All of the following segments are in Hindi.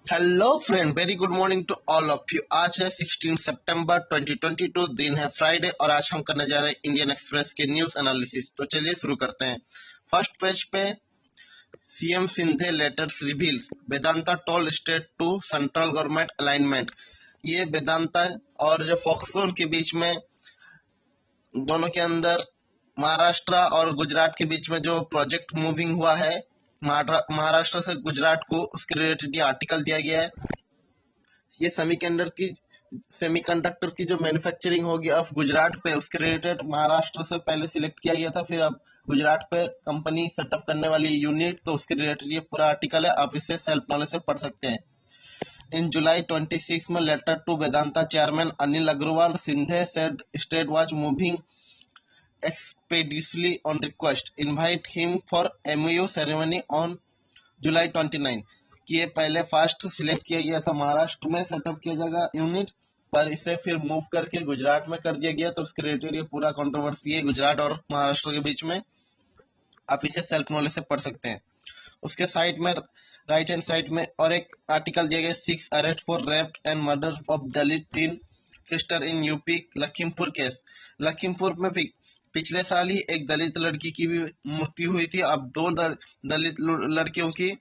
Hello friend, very good morning to all of you. आज है 16 सितंबर 2022, दिन है फ्राइडे और आज हम करने जा रहे हैं इंडियन एक्सप्रेस के न्यूज एनालिसिस। तो चलिए शुरू करते हैं। फर्स्ट पेज पे CM Shinde letters reveals Vedanta told state to central government alignment. ये वेदांता और जो फॉक्सकॉन के बीच में, दोनों के अंदर महाराष्ट्र और गुजरात के बीच में जो प्रोजेक्ट मूविंग हुआ है महाराष्ट्र से गुजरात को, उसके रिलेटेड ये आर्टिकल दिया गया है। ये सेमीकंडक्टर की जो मैन्युफैक्चरिंग होगी अब गुजरात पे, उसके रिलेटेड महाराष्ट्र से पहले सिलेक्ट किया गया था, फिर अब गुजरात पे कंपनी सेटअप करने वाली यूनिट, तो उसके रिलेटेड ये पूरा आर्टिकल है। आप इसे सेल्फ नॉलेज से पढ़ सकते हैं। इन जुलाई 26 में letter to Vedanta chairman Anil Agarwal, Shinde said state was moving expeditiously on request, invite him for MOU ceremony on July 29 कि ये पहले फास्ट सिलेक्ट किया गया था, महाराष्ट्र में सेटअप किया जाएगा यूनिट, पर इसे फिर मूव करके गुजरात में कर दिया गया। तो उसके रिलेटेड ये पूरा कंट्रोवर्सी है गुजरात और महाराष्ट्र के बीच में। आप इसे सेल्फ नॉलेज से पढ़ सकते हैं। उसके साइड में राइट हैंड साइड में और एक आर्टिकल दिया गया, 6 arrest for rape and murder of Dalit tin sister in UP Lakhimpur case. Lakhimpur में भी पिछले साल ही एक दलित लड़की की भी मृत्यु हुई थी, अब दो दलित लड़कियों की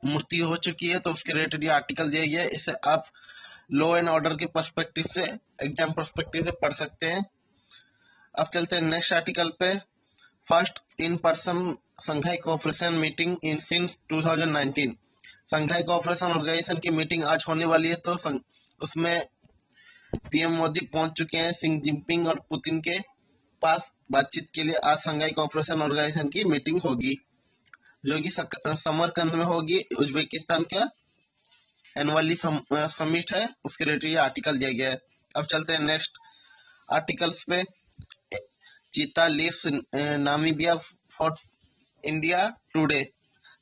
मृत्यु हो चुकी है। तो उसके रिलेटेड ये आर्टिकल दिया गया है। इसे आप लॉ एंड ऑर्डर के पर्सपेक्टिव से, एग्जाम पर्सपेक्टिव से पढ़ सकते हैं। अब चलते हैं नेक्स्ट आर्टिकल पे। First in person Shanghai cooperation meeting in since 2019। Shanghai Cooperation organisation की मीटिंग आज होने वाली है, तो उसमें पीएम मोदी पहुंच चुके हैं सिंह जिनपिंग और पुतिन के पास बातचीत के लिए। आज संघाई कोऑपरेशन ऑर्गेनाइजेशन की मीटिंग होगी, जो कि समरकंद में होगी। उज्बेकिस्तान का एनुअली समिट है, उसके रिलेटेड आर्टिकल दिया गया है। अब चलते हैं नेक्स्ट आर्टिकल्स पे। चीता leaves Namibia for India today.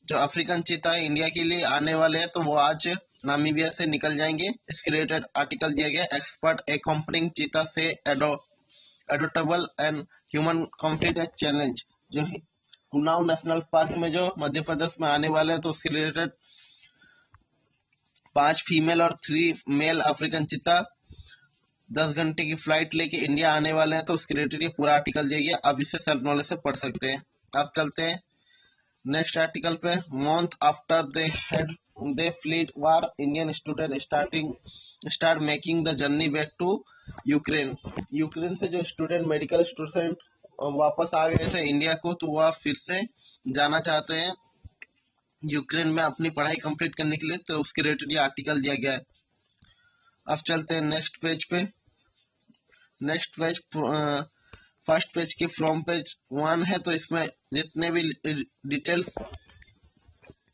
जो अफ्रीकन चीता है इंडिया के लिए आने वाले हैं, तो वो आज नामीबिया से निकल जाएंगे। इसके रिलेटेड आर्टिकल दिया गया। एक्सपर्ट एकम्पनिंग चीता से adaptable and human compete challenge. जो कुनाव नेशनल पार्क में जो मध्य प्रदेश में आने वाले हैं, तो उसके रिलेटेड 5 फीमेल और 3 मेल अफ्रीकन चीता 10 घंटे की फ्लाइट लेके इंडिया आने वाले हैं। तो उसके रिलेटेड पूरा आर्टिकल दिया गया, आप इसे सेल्फ नॉलेज से पढ़ सकते हैं। अब चलते हैं नेक्स्ट आर्टिकल पे। Month after they fled war, Indian student start making the journey back to Ukraine. Ukraine से जो स्टूडेंट, मेडिकल स्टूडेंट वापस आ गए थे इंडिया को, तो वह फिर से जाना चाहते हैं यूक्रेन में अपनी पढ़ाई कंप्लीट करने के लिए। तो उसके रिलेटेड ये आर्टिकल दिया गया है। अब चलते हैं नेक्स्ट पेज पे। नेक्स्ट पेज फर्स्ट पेज के फ्रॉम पेज 1 है, तो इसमें जितने भी डिटेल्स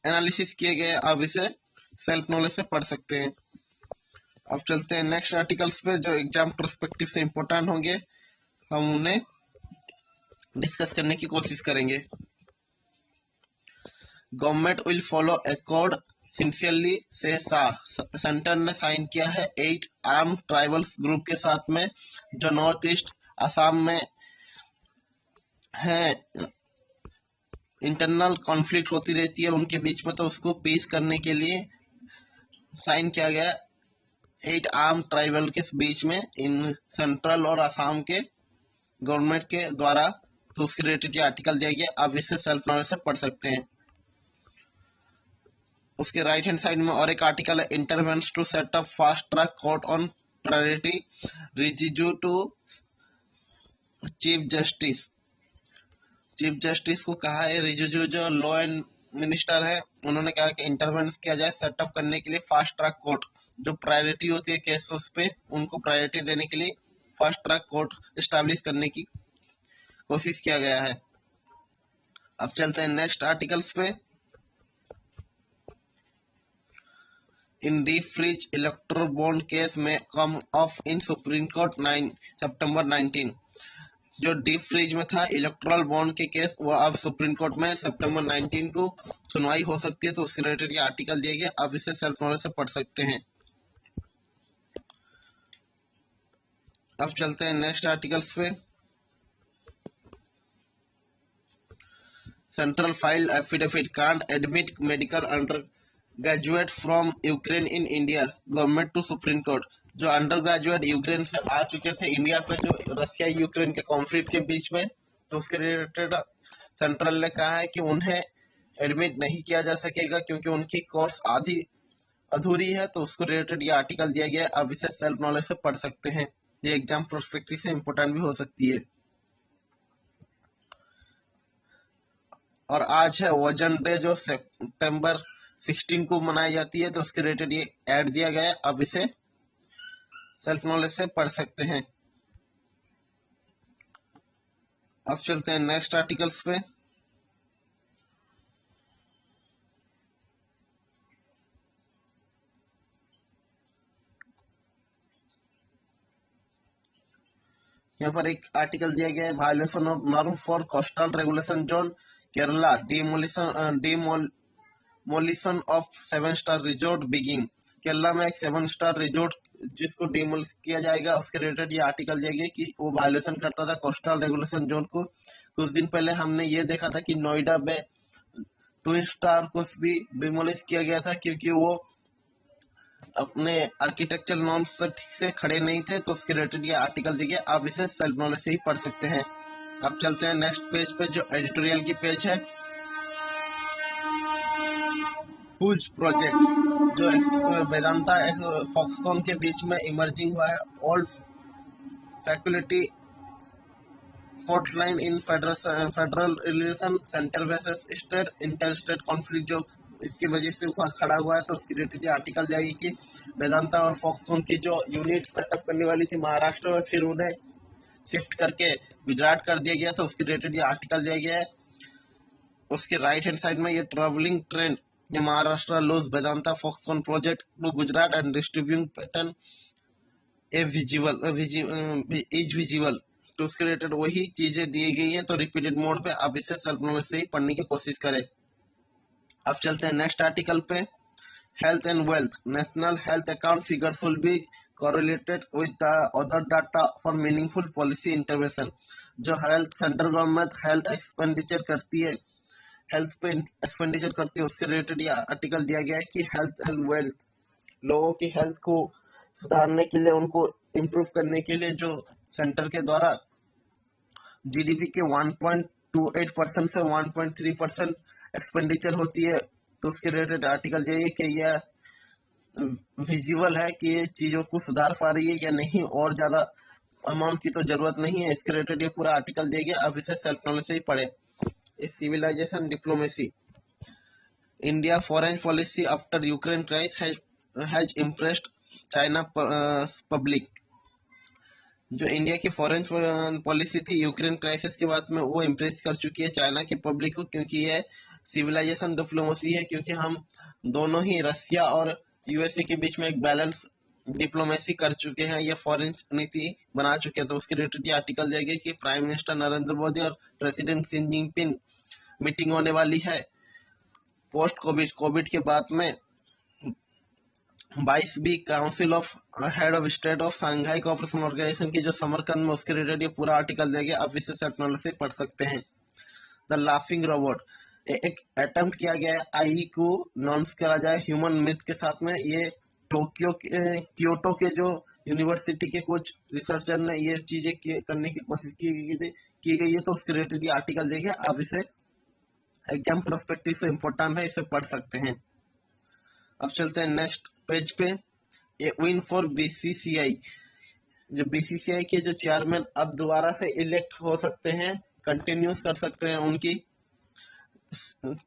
एनालिसिस किए गए आप इसे सेल्फ नॉलेज से पढ़ सकते हैं। अब चलते हैं नेक्स्ट आर्टिकल्स पे, जो एग्जाम पर्सपेक्टिव से इम्पोर्टेंट होंगे, हम उन्हें डिस्कस करने की कोशिश करेंगे। Government will follow accord sincerely से सेंटर ने साइन किया है 8 आर्म ट्राइबल्स ग्रुप के साथ में, जो नॉर्थ ईस्ट असम में है। इंटरनल कॉन्फ्लिक्ट होती रहती है उनके बीच में, तो उसको पीस करने के लिए साइन किया गया 8 आर्म ट्राइबल के बीच में इन सेंट्रल और असम के गवर्नमेंट के द्वारा। तो उसके रिलेटेड आर्टिकल दिया गया, आप इसे सेल्फ नॉलेज से पढ़ सकते हैं। उसके राइट हैंड साइड में और एक आर्टिकल है, intervenes to set up fast track court on priority Rijiju to chief justice. Chief justice को कहा है, रिजिजू जो लॉ एंड मिनिस्टर है, उन्होंने कहा कि इंटरवेंस किया जाए सेटअप करने के लिए फास्ट ट्रैक कोर्ट। जो प्रायोरिटी होती है केसेस पे, उनको प्रायोरिटी देने के लिए फास्ट ट्रैक कोर्ट एस्टैब्लिश करने की कोशिश किया गया है। अब चलते हैं नेक्स्ट आर्टिकल्स पे। In deep freeze electro bond case में come off in Supreme Court 9 सितंबर 19। जो डीप फ्रीज में था इलेक्ट्रल बॉन्ड के केस, वो अब सुप्रीम कोर्ट में सितंबर 19 को सुनवाई हो सकती है। तो उसके रिलेटेड ये आर्टिकल दिया गया, आप इसे सेल्फ नॉलेज से पढ़ सकते हैं। अब चलते हैं नेक्स्ट आर्टिकल्स पे। Central file affidavit can't admit medical undergraduate from Ukraine in India government to Supreme Court. जो अंडर ग्रेजुएट यूक्रेन से आ चुके थे इंडिया पे, जो रशिया यूक्रेन के कॉन्फ्लिक्ट के बीच में, तो उसके रिलेटेड सेंट्रल ने कहा है कि उन्हें एडमिट नहीं किया जा सकेगा क्योंकि उनकी कोर्स आधी अधूरी है। तो उसको रिलेटेड ये आर्टिकल दिया गया है। अब इसे सेल्फ नॉलेज से पढ़ सकते हैं। ये एग्जाम प्रोस्पेक्टिव से इम्पोर्टेंट भी हो सकती है। और आज है वजन डे, जो सितंबर 16 को मनाई जाती है। तो उसके रिलेटेड ये ऐड दिया गया है। अब इसे सेल्फ नॉलेज से पढ़ सकते हैं। अब चलते हैं नेक्स्ट आर्टिकल्स पे। यहाँ पर एक आर्टिकल दिया गया है, violation of norm for coastal regulation zone Kerala, demolition of 7 star resort begin. Kerala में एक 7 स्टार रिजोर्ट जिसको डिमोलिश किया जाएगा, उसके रिलेटेड ये आर्टिकल दिया गया कि वो वायलेशन करता था कोस्टल रेगुलेशन जोन को। कुछ दिन पहले हमने ये देखा था कि नोएडा में 2 स्टार को भी डिमोलिश किया गया था क्योंकि वो अपने आर्किटेक्चर नॉर्म्स से ठीक से खड़े नहीं थे। तो उसके रिलेटेड ये आर्टिकल दिया गया। आप इसे सेल्फ नॉलेज से ही पढ़ सकते हैं। अब चलते हैं नेक्स्ट पेज पे, जो एडिटोरियल की पेज है। हुज प्रोजेक्ट, जो वेदांता फॉक्सकॉन के बीच में इमर्जिंग हुआ है। Old faculty fourth line in federal relation, centre versus state, inter state conflict, जो इसकी वजह से खड़ा हुआ है। तो उसकी रिलेटेड आर्टिकल जाएगी कि वेदांता और फॉक्सकॉन की जो यूनिट सेटअप करने वाली थी महाराष्ट्र में, फिर उन्हें शिफ्ट करके गुजरात कर दिया गया। तो उसकी रिलेटेड ये आर्टिकल दिया गया है। उसके राइट हैंड साइड में ये ट्रेवलिंग ट्रेंड, ये Maharashtra lose Vedanta Foxconn project to Gujarat and distributing pattern a visible. तो उसके रिलेटेड वही चीजें दी गई है। तो रिपीटेड मोड पे आप इसे सेल्फ नॉलेज से ही पढ़ने की कोशिश करें। अब चलते हैं नेक्स्ट आर्टिकल पे। Health and wealth, national health account figures will be correlated with the other data for meaningful policy intervention। जो health central government health expenditure करती है, हेल्थ पे एक्सपेंडिचर करती है, उसके रिलेटेड ये आर्टिकल दिया गया है कि हेल्थ एंड वेल्थ, लोगों की हेल्थ को सुधारने के लिए, उनको इम्प्रूव करने के लिए जो सेंटर के द्वारा जीडीपी के 1.28% से 1.3% एक्सपेंडिचर होती है। तो उसके रिलेटेड आर्टिकल ये है कि यह विजिबल है कि ये चीजों को सुधार पा रही है या नहीं, और ज्यादा अमाउंट की तो जरूरत नहीं है। इसके रिलेटेड ये पूरा आर्टिकल दिया गया। अब इसे सेल्फ नॉलेज से ही पढ़े। Civilisation diplomacy, India foreign policy after Ukraine crisis has impressed China public. जो इंडिया की फॉरेन पॉलिसी थी यूक्रेन क्राइसिस के बाद में, वो इम्प्रेस कर चुकी है चाइना की पब्लिक को, क्योंकि ये सिविलाइजेशन डिप्लोमेसी है। क्योंकि हम दोनों ही रसिया और यूएसए के बीच में एक बैलेंस डिप्लोमेसी कर चुके हैं, ये फॉरेन नीति बना चुके हैं। तो उसके रिलेटेड ये आर्टिकल जाएगा कि प्राइम मिनिस्टर नरेंद्र मोदी और प्रेसिडेंट शी जिनपिंग मीटिंग होने वाली है पोस्ट कोविड के बाद में। 22वीं council of head of state of Shanghai cooperation organisation की जो समरकंद में, उसके रिलेटेड ये पूरा आर्टिकल देंगे। आप इसे सेल्फ नॉलेज से पढ़ सकते हैं। द लाफिंग रोबोट, एक अटेम्प्ट किया गया है आई को लॉन्च करा जाए ह्यूमन मिथ के साथ में। ये क्योटो के जो यूनिवर्सिटी के कुछ रिसर्चर ने ये चीजें करने की कोशिश की गई है। तो उसके रिलेटेड ये आर्टिकल देंगे। आप इसे एग्जाम पर्सपेक्टिव से इम्पोर्टेंट है, इसे पढ़ सकते हैं। अब चलते हैं नेक्स्ट पेज पे। ए विन फॉर बीसीसीआई, जो बीसीसीआई के जो चेयरमैन अब दोबारा से इलेक्ट हो सकते हैं, कंटिन्यूस कर सकते हैं उनकी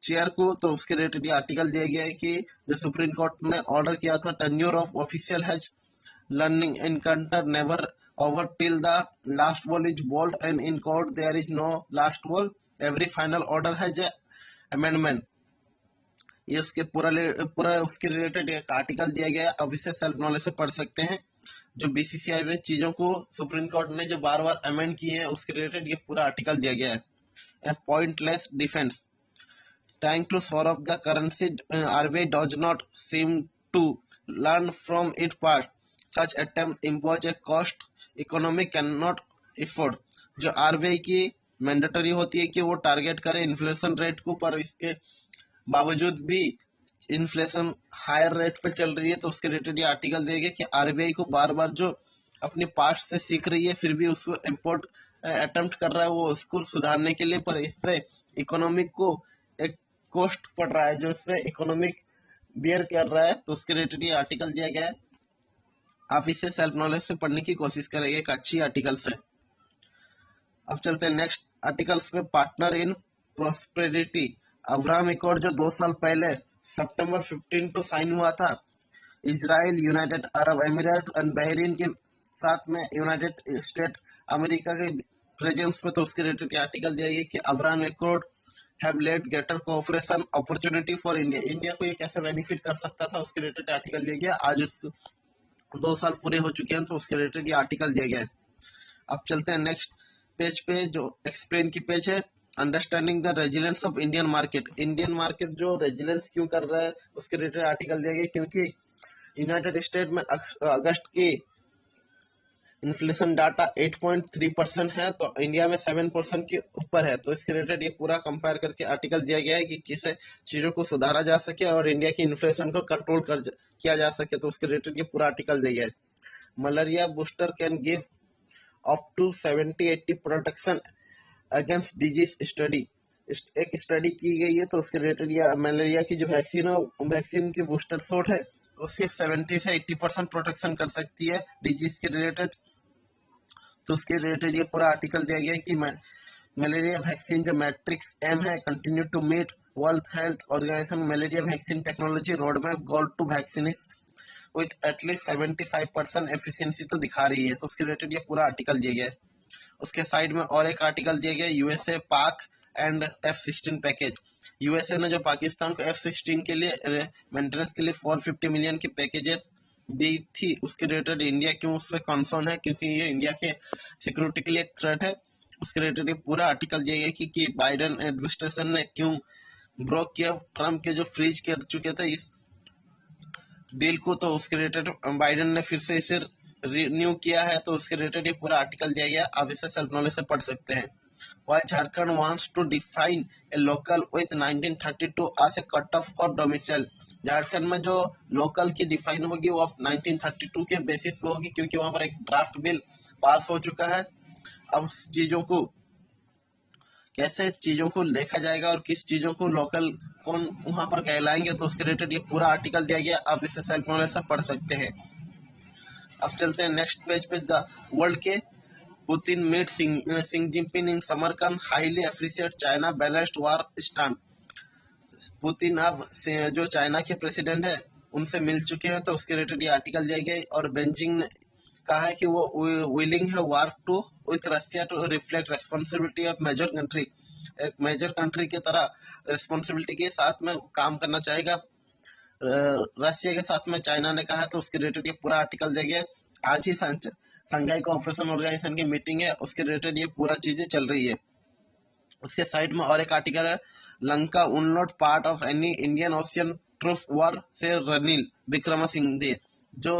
चेयर को। तो उसके रिलेटेड ये आर्टिकल दिया गया है कि जो सुप्रीम कोर्ट ने ऑर्डर किया था, tenure of official has learning encounter never over till the last ball is bowled and in court there is no last ball, every final order has amendment. ये उसके पूरा उसके रिलेटेड एक आर्टिकल दिया गया है। अब इसे सेल्फ नॉलेज से पढ़ सकते हैं। जो बीसीसीआई में चीजों को सुप्रीम कोर्ट ने जो बार बार अमेंड किए हैं, उसके रिलेटेड ये पूरा आर्टिकल दिया गया है। A pointless defence, trying to shore up the currency, RBI does not seem to learn from its past. Such attempt impose a cost economy cannot afford। जो आरबीआई की मैंडेटरी होती है कि वो टारगेट करे इन्फ्लेशन रेट को, पर इसके बावजूद भी इन्फ्लेशन हायर रेट पे चल रही है, तो उसके रिलेटेड ये आर्टिकल देगा कि आरबीआई को बार बार जो अपने पास्ट से सीख रही है फिर भी उसको इम्पोर्ट अटेम्प्ट कर रहा है वो उसको सुधारने के लिए, पर इससे इकोनॉमिक को एक कॉस्ट पड़ रहा है जो इससे इकोनॉमिक बियर कर रहा है, तो उसके रिलेटेड ये आर्टिकल दिया गया है। आप इसे सेल्फ नॉलेज से पढ़ने की कोशिश करेंगे, एक अच्छी आर्टिकल से। अब चलते हैं नेक्स्ट आर्टिकल्स पे। Partner in prosperity Abraham accord जो 2 साल पहले सितंबर 15 को साइन हुआ था Israel, United Arab emirate and Bahrain के साथ में, यूनाइटेड स्टेट अमेरिका के प्रेजेंस में, तो उसके रिलेटेड आर्टिकल दिया गया कि Abraham accord have led greater cooperation opportunity for India. India को ये कैसे बेनिफिट कर सकता था उसके रिलेटेड आर्टिकल दिया गया। आज उसको 2 साल पूरे हो चुके हैं, तो उसके रिलेटेड ये आर्टिकल दिया गया है। अब चलते हैं नेक्स्ट पेज पे जो एक्सप्लेन की पेज है। Understanding the resilience of Indian market. Indian market जो रेजिलेंस क्यों कर रहा है उसके रिलेटेड आर्टिकल दिया गया, क्योंकि यूनाइटेड स्टेट में अगस्त की इन्फ्लेशन डाटा 8.3% है, तो इंडिया में 7% के ऊपर है। तो इसके रिलेटेड ये पूरा कंपेयर करके आर्टिकल दिया गया है कि किसे चीजों को सुधारा जा सके और इंडिया की इन्फ्लेशन को कंट्रोल किया जा सके, तो उसके रिलेटेड ये पूरा आर्टिकल दिया गया है। Malaria booster can give up to 70-80 protection against disease study. एक स्टडी की गई है, तो उसके रिलेटेड ये मलेरिया की जो वैक्सीन है, वैक्सीन की बूस्टर शॉट है, उसकी 70 से 80% प्रोटेक्शन कर सकती है डिजीज के रिलेटेड। तो उसके रिलेटेड ये पूरा आर्टिकल दिया गया है कि मलेरिया वैक्सीन जो मैट्रिक्स एम है, continue to meet World Health Organization malaria vaccine technology road map goal to vaccine with at least 75% efficiency तो दिखा रही है। तो उसके रिलेटेड ये पूरा आर्टिकल दिया गया है। उसके साइड में और एक आर्टिकल दिया गया यूएसए पाक एंड F-16 पैकेज। यूएसए ने जो पाकिस्तान को F-16 के लिए मेंटेनेंस के लिए 450 मिलियन की पैकेजेस दी थी, उसके रिलेटेड इंडिया क्यों उससे कंसर्न है, क्योंकि ये इंडिया के सिक्योरिटी के लिए एक थ्रेट है। उसके रिलेटेड पूरा आर्टिकल दिया गया कि बाइडेन एडमिनिस्ट्रेशन ने क्यों ब्रोक किया ट्रम्प के जो फ्रीज कर चुके थे इस डील को, तो उसके रिलेटेड बाइडेन ने फिर से इसे रिन्यू किया है। तो उसके रिलेटेड ये पूरा आर्टिकल दिया गया, आप इसे सेल्फ नॉलेज से पढ़ सकते हैं। While Jharkhand wants to define a local with 1932 as a cutoff for domicile, Jharkhand में जो लोकल की डिफाइन होगी वो 1932 के बेसिस पे होगी, क्योंकि वहां पर एक ड्राफ्ट बिल पास हो चुका है। अब चीजों को कैसे चीजों को देखा जाएगा और किस चीजों को लोकल कौन वहां पर कहलाएंगे, तो उसके रिलेटेड ये पूरा आर्टिकल दिया गया, आप इसे सेल्फ नॉलेज से पढ़ सकते हैं। अब चलते हैं नेक्स्ट पेज पे। द वर्ल्ड के पुतिन मीट सिंह Jinping in Samarkand highly appreciate China balanced war stand. Putin अब जो चाइना के प्रेसिडेंट है उनसे मिल चुके हैं, तो उसके रिलेटेड ये आर्टिकल दिया गया और बेजिंग ने कहा है कि वो विलिंग है war to with Russia to reflect responsibility of major country. एक मेजर कंट्री की तरह रिस्पॉन्सिबिलिटी के साथ में काम करना चाहेगा रशिया के साथ में, चाइना ने कहा। तो उसके रिलेटेड ये पूरा आर्टिकल दिया गया। आज ही संघाई कोऑपरेशन ऑर्गेनाइजेशन की मीटिंग है, उसके रिलेटेड ये पूरा चीजें चल रही है। उसके साइड में और एक आर्टिकल है Lanka will not part of any Indian Ocean turf war से रनिल विक्रमसिंघे। जो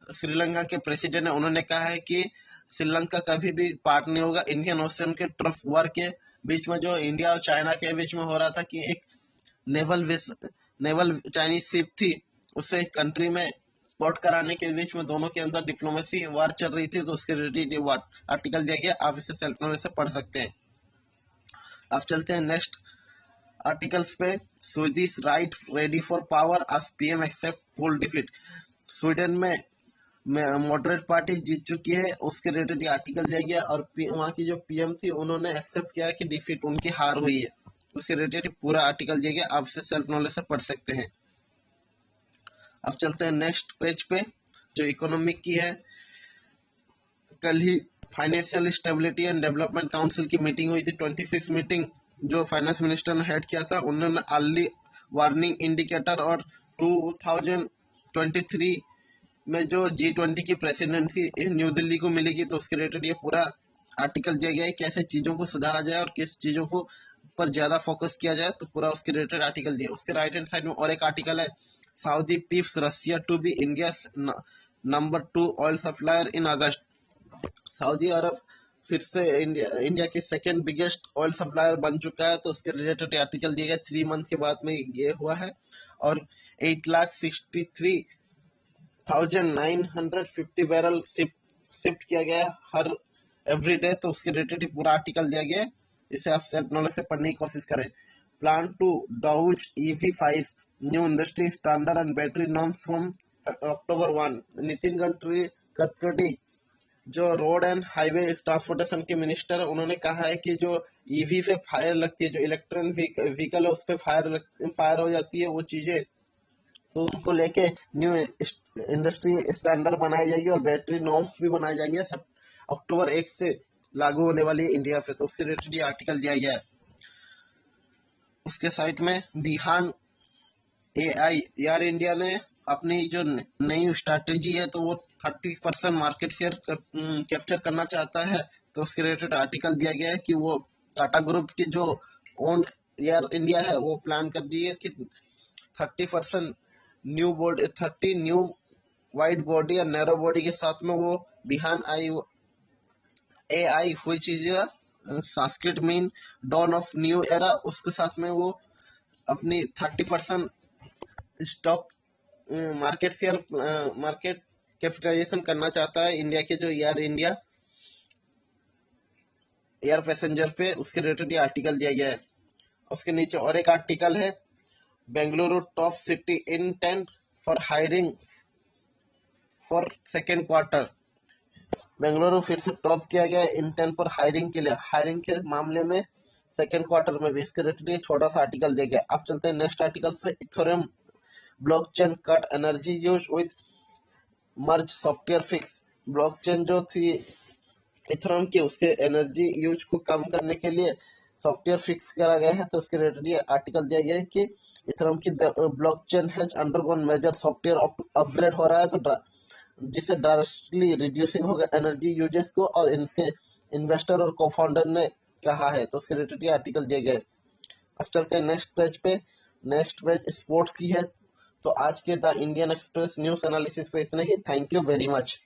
श्रीलंका के प्रेसिडेंट है उन्होंने कहा है कि श्रीलंका कभी भी पार्ट नहीं होगा इंडियन ओशियन के ट्रफ वॉर के बीच में, जो इंडिया और चाइना के बीच में हो रहा था कि एक नेवल चाइनीज शिप थी उसे कंट्री में पोर्ट कराने के बीच में दोनों के अंदर डिप्लोमेसी वार चल रही थी, तो उसके रिलेटेड आर्टिकल दिया गया, आप इसे सेल्फ नॉलेज से पढ़ सकते हैं। अब चलते हैं नेक्स्ट आर्टिकल्स पे। Swedish right ready for power as PM accept poll defeat. Sweden में मॉडरेट पार्टी जीत चुकी है, उसके रिलेटेड आर्टिकल दिया गया और वहां की जो पीएम थी उन्होंने एक्सेप्ट किया कि डिफीट उनकी हार हुई है, उसके रिलेटेड पूरा आर्टिकल दिया गया, आप इसे सेल्फ नॉलेज से पढ़ सकते हैं। अब चलते हैं नेक्स्ट पेज पे जो इकोनॉमिक की है। कल ही financial stability and development council की मीटिंग हुई थी, 26 मीटिंग जो फाइनेंस मिनिस्टर ने हेड किया था। उन्होंने अर्ली वार्निंग इंडिकेटर और 2023 में जो G20 की प्रेसिडेंसी न्यू दिल्ली को मिलेगी, तो उसके रिलेटेड ये पूरा आर्टिकल दिया गया है कैसे चीजों को सुधारा जाए और किस चीजों को पर ज्यादा फोकस किया जाए, तो पूरा उसके रिलेटेड आर्टिकल दिया। उसके राइट हैंड साइड में और एक आर्टिकल है Saudi pips Russia to be India number 2 oil supplier in August. Saudi अरब फिर से इंडिया के सेकंड बिगेस्ट ऑयल सप्लायर बन चुका है, तो उसके रिलेटेड आर्टिकल दिया गया 3 मंथ के बाद में ये हुआ है। और 8,63,950 बैरल शिफ्ट किया गया हर एवरी डे। तो उसके रिलेटेड पूरा आर्टिकल दिया गया है, इसे आप सेल्फ नॉलेज से पढ़ने की कोशिश करें। Plan to douse EV5 new industry standard and battery norms from October 1। Nitin Gadkari जो रोड एंड हाईवे ट्रांसपोर्टेशन के मिनिस्टर है, उन्होंने कहा है कि जो ईवी पे फायर लगती है, जो इलेक्ट्रॉनिक व्हीकल है उस पे फायर हो जाती है वो चीजें, तो उनको लेके न्यू इंडस्ट्री स्टैंडर्ड बनाई जाएगी और बैटरी नॉर्म्स भी बनाए जाएंगे। सब October 1 से लागू होने वाली है इंडिया पे। तो उसके रिलेटेड आर्टिकल दिया गया है। उसके साइट में बिहान AI यार इंडिया ने अपनी जो नई स्ट्रैटेजी है तो वो 30% मार्केट शेयर कैप्चर करना चाहता है। तो उसके रिलेटेड आर्टिकल दिया गया है कि वो टाटा ग्रुप की जो ओन एयर इंडिया है वो प्लान कर रही है कि 30% न्यू वाइड बॉडी और नैरो बॉडी के साथ में वो Vihaan AI which is a Sanskrit mean dawn of new era, उसके साथ में वो अपनी 30% स्टॉक मार्केट कैपिटलाइजेशन करना चाहता है इंडिया के जो एयर पैसेंजर पे। उसके रिलेटेड आर्टिकल दिया गया है। उसके नीचे और एक आर्टिकल है, Bengaluru top city intent for hiring for second quarter. Bengaluru फिर से टॉप किया गया इंटेंट पर हायरिंग के लिए, हायरिंग के मामले में सेकेंड क्वार्टर में भी। इसके रिलेटेड छोटा सा आर्टिकल दिया गया। अब चलते हैं नेक्स्ट आर्टिकल पे। Ethereum blockchain cut energy use with merge software fix. Blockchain जो थी इथेरियम की, उसके एनर्जी यूज को कम करने के लिए सॉफ्टवेयर फिक्स करा गया है। तो उसके रिलेटेड आर्टिकल दिया गया है कि इथेरियम की blockchain has undergone major software upgrade हो रहा है, तो जिससे ड्रास्टिकली रिड्यूसिंग होगा एनर्जी यूजेस को, और इनके इन्वेस्टर और को फाउंडर ने कहा है। तो उसके रिलेटेड आर्टिकल दिया गया है। अब चलते हैं नेक्स्ट पेज पे। नेक्स्ट पेज स्पोर्ट्स की है। तो आज के the Indian Express news analysis पे इतने ही। Thank you very much.